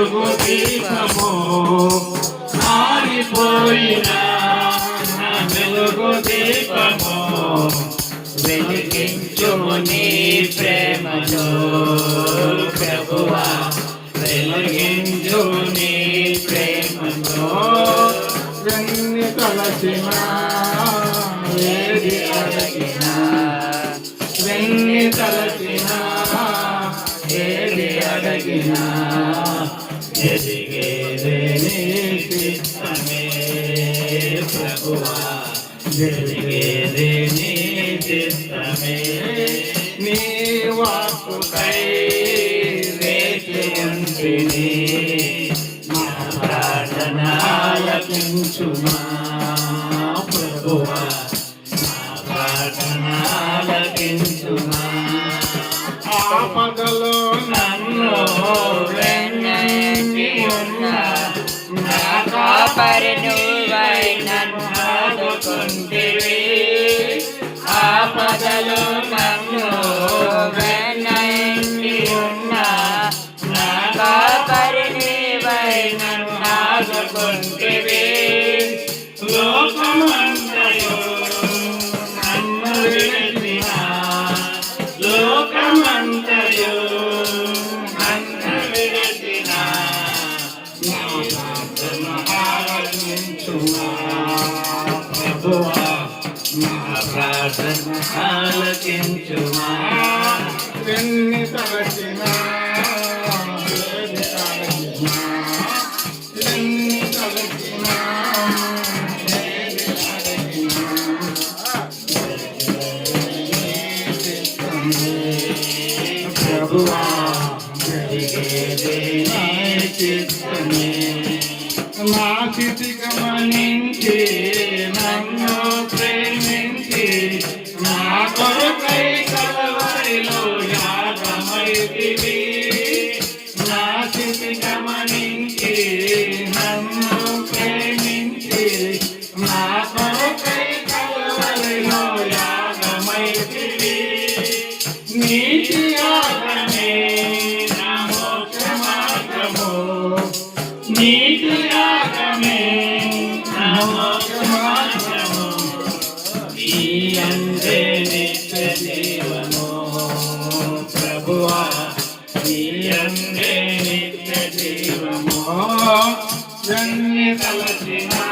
వెలుగు దీపము ఆరిపోయిన నా వెలుగు దీపము వెలిగించుము నీ ప్రేమతో ప్రభువా వెలిగించుము నీ ప్రేమతో ఎన్ని తలచినా ఏది అడిగినా ఎన్ని తలచినా ఏది అడిగినా ఎదిగేదే నీ చిత్తమే ప్రభువా ఎదిగేదే నీ చిత్తమే నీ వాక్కుకై వేచి ఉంటిని నా ప్రార్థన ఆలకించుమా ప్రభువా నా ప్రార్థన ఆలకించుమా ఆపదలో నన్ను వెన్నంటి ఉన్న నా కాపరి నువ్వై నన్ను ఆదుకుంటివి ఆపదలో నన్ను వెన్నంటి ఉన్న నా కాపరి నువ్వై నన్ను ఆదుకుంటివి లోకమంతయు నన్ను విడిచిన లోకమంతయు నన్ను విడిచిన నా ప్రార్థన ఆలకించుమా ప్రభువా నా ప్రార్థన ఆలకించుమా ఎన్ని తలచినా ఎన్ని తలచినా ప్రభువా జరిగేదే నీ చిత్తమే నా స్థితి గమనించి నన్ను ప్రేమించి నా కొరకై కలవరిలో యాగమైతివి నా స్థితి గమనించి నన్ను ప్రేమించి నా కొరకై కలవరిలో యాగమైతివి నీతి యాగమే నా మోక్ష మార్గము నీతి యాగమే నా మోక్ష మార్గము నీ అందే నిత్య జీవము ప్రభువా నీ అందే నిత్య జీవము ఎన్ని తలచినా